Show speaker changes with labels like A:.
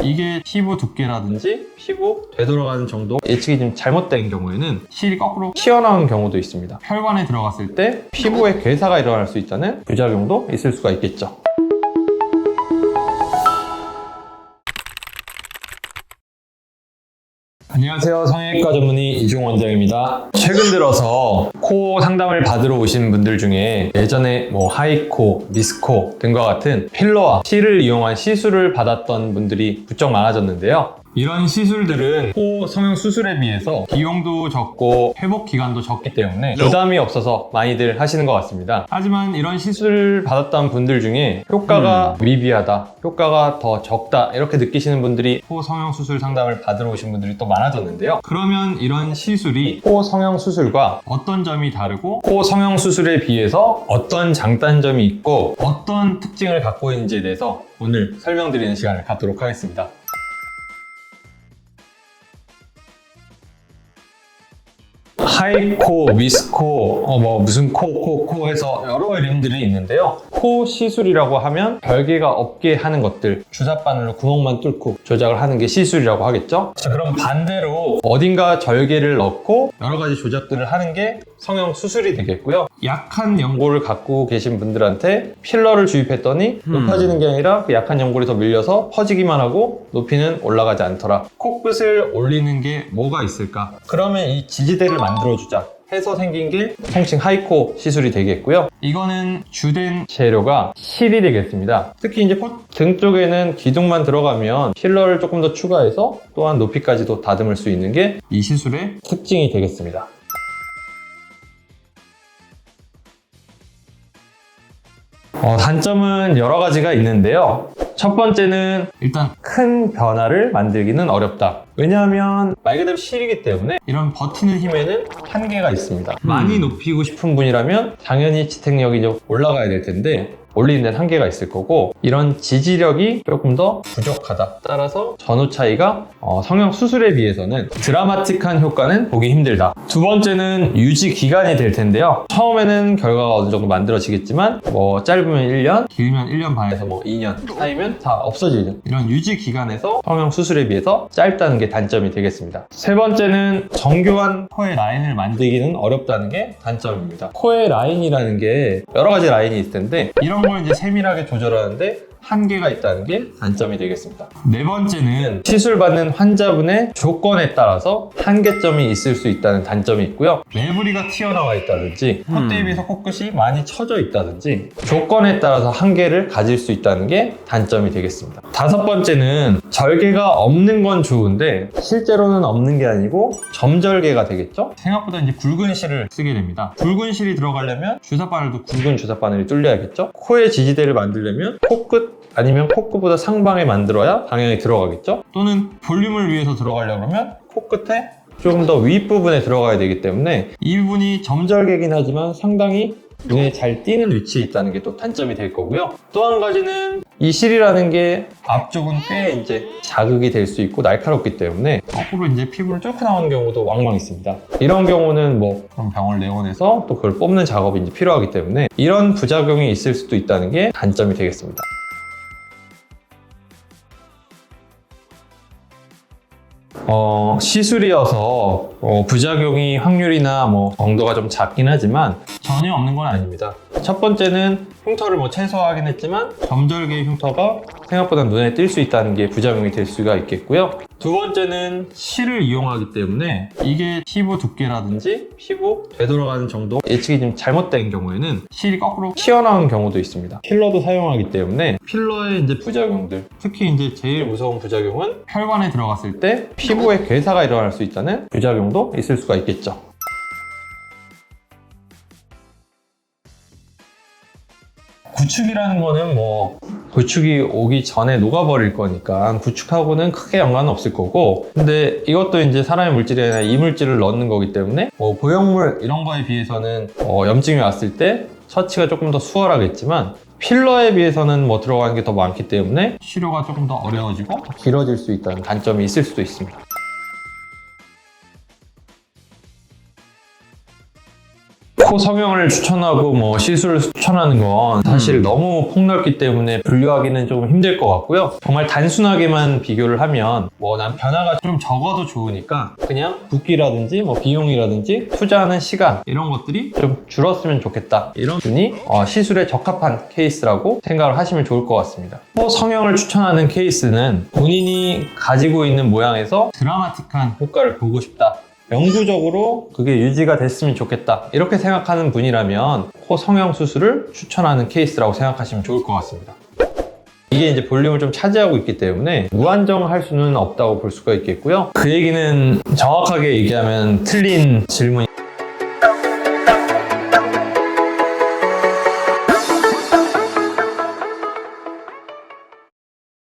A: 이게 피부 두께라든지 피부 되돌아가는 정도 예측이 좀 잘못된 경우에는 실이 거꾸로 튀어나온 경우도 있습니다. 혈관에 들어갔을 때 피부에 괴사가 일어날 수 있다는 부작용도 있을 수가 있겠죠. 안녕하세요. 성형외과 전문의 이중 원장입니다. 최근 들어서 코 상담을 받으러 오신 분들 중에 예전에 하이코, 미스코 등과 같은 필러와 실을 이용한 시술을 받았던 분들이 부쩍 많아졌는데요. 이런 시술들은 코 성형 수술에 비해서 비용도 적고 회복 기간도 적기 때문에 부담이 없어서 많이들 하시는 것 같습니다. 하지만 이런 시술을 받았던 분들 중에 효과가 미비하다, 효과가 더 적다 이렇게 느끼시는 분들이 코 성형 수술 상담을 받으러 오신 분들이 또 많아졌는데요. 그러면 이런 시술이 코 성형 수술과 어떤 점이 다르고 코 성형 수술에 비해서 어떤 장단점이 있고 어떤 특징을 갖고 있는지에 대해서 오늘 설명드리는 시간을 갖도록 하겠습니다. 하이코, 미스코, 무슨 코 해서 여러 이름들이 있는데요. 코 시술이라고 하면 별개가 없게 하는 것들, 주사바늘로 구멍만 뚫고 조작을 하는 게 시술이라고 하겠죠. 자, 그럼 반대로 어딘가 절개를 넣고 여러 가지 조작들을 하는 게 성형 수술이 되겠고요. 약한 연골을 갖고 계신 분들한테 필러를 주입했더니 높아지는 게 아니라 그 약한 연골이 더 밀려서 퍼지기만 하고 높이는 올라가지 않더라. 코끝을 올리는 게 뭐가 있을까? 그러면 이 지지대를 만들어주자 해서 생긴 게 통칭 하이코 시술이 되겠고요. 이거는 주된 재료가 실이 되겠습니다. 특히 이제 코 등 쪽에는 기둥만 들어가면 필러를 조금 더 추가해서 또한 높이까지도 다듬을 수 있는 게 이 시술의 특징이 되겠습니다. 단점은 여러 가지가 있는데요. 첫 번째는 일단 큰 변화를 만들기는 어렵다. 왜냐하면 말 그대로 실이기 때문에 이런 버티는 힘에는 한계가 있습니다. 많이 높이고 싶은 분이라면 당연히 지탱력이 좀 올라가야 될 텐데 올리는 데는 한계가 있을 거고 이런 지지력이 조금 더 부족하다. 따라서 전후 차이가 성형 수술에 비해서는 드라마틱한 효과는 보기 힘들다. 두 번째는 유지 기간이 될 텐데요. 처음에는 결과가 어느 정도 만들어지겠지만 짧으면 1년, 길면 1년 반에서 2년 사이면 다 없어지죠. 이런 유지 기간에서 성형 수술에 비해서 짧다는 게 단점이 되겠습니다. 세 번째는 정교한 코의 라인을 만들기는 어렵다는 게 단점입니다. 코의 라인이라는 게 여러 가지 라인이 있을 텐데 이런 걸 이제 세밀하게 조절하는데 한계가 있다는 게 단점이 되겠습니다. 네 번째는 시술받는 환자분의 조건에 따라서 한계점이 있을 수 있다는 단점이 있고요. 매부리가 튀어나와 있다든지 콧대에 비해서 코끝이 많이 처져 있다든지 조건에 따라서 한계를 가질 수 있다는 게 단점이 되겠습니다. 다섯 번째는 절개가 없는 건 좋은데 실제로는 없는 게 아니고 점절개가 되겠죠? 생각보다 이제 굵은 실을 쓰게 됩니다. 굵은 실이 들어가려면 주사바늘도 굵은 주사바늘이 뚫려야겠죠? 코의 지지대를 만들려면 코끝 아니면 코끝보다 상방에 만들어야 방향이 들어가겠죠? 또는 볼륨을 위해서 들어가려고 하면 코끝에 조금 더 윗부분에 들어가야 되기 때문에 이 부분이 점절개긴 하지만 상당히 눈에 잘 띄는 위치에 있다는 게 또 단점이 될 거고요. 또 한 가지는 이 실이라는 게 앞쪽은 꽤 이제 자극이 될 수 있고 날카롭기 때문에 거꾸로 이제 피부를 뚫고 나오는 경우도 왕왕 있습니다. 이런 경우는 그럼 병원을 내원해서 또 그걸 뽑는 작업이 이제 필요하기 때문에 이런 부작용이 있을 수도 있다는 게 단점이 되겠습니다. 시술이어서 부작용이 확률이나 정도가 좀 작긴 하지만 전혀 없는 건 아닙니다. 첫 번째는 흉터를 최소화하긴 했지만 점절개 흉터가 생각보다 눈에 띌 수 있다는 게 부작용이 될 수가 있겠고요. 두 번째는 실을 이용하기 때문에 이게 피부 두께라든지 피부 되돌아가는 정도 예측이 좀 잘못된 경우에는 실이 거꾸로 튀어나온 경우도 있습니다. 필러도 사용하기 때문에 필러의 이제 부작용들, 특히 이제 제일 무서운 부작용은 혈관에 들어갔을 때 피부에 괴사가 일어날 수 있다는 부작용도 있을 수가 있겠죠. 구축이라는 거는 구축이 오기 전에 녹아버릴 거니까 구축하고는 크게 연관은 없을 거고, 근데 이것도 이제 사람의 물질이 아니라 이물질을 넣는 거기 때문에 보형물 이런 거에 비해서는 염증이 왔을 때 처치가 조금 더 수월하겠지만 필러에 비해서는 들어가는 게 더 많기 때문에 치료가 조금 더 어려워지고 길어질 수 있다는 단점이 있을 수도 있습니다. 코 성형을 추천하고 뭐 시술을 추천하는 건 사실 너무 폭넓기 때문에 분류하기는 조금 힘들 것 같고요. 정말 단순하게만 비교를 하면 뭐 난 변화가 좀 적어도 좋으니까 그냥 붓기라든지 뭐 비용이라든지 투자하는 시간 이런 것들이 좀 줄었으면 좋겠다. 이런 분이 시술에 적합한 케이스라고 생각을 하시면 좋을 것 같습니다. 코 성형을 추천하는 케이스는 본인이 가지고 있는 모양에서 드라마틱한 효과를 보고 싶다. 영구적으로 그게 유지가 됐으면 좋겠다. 이렇게 생각하는 분이라면 코 성형 수술을 추천하는 케이스라고 생각하시면 좋을 것 같습니다. 이게 이제 볼륨을 좀 차지하고 있기 때문에 무한정할 수는 없다고 볼 수가 있겠고요. 그 얘기는 정확하게 얘기하면 틀린 질문이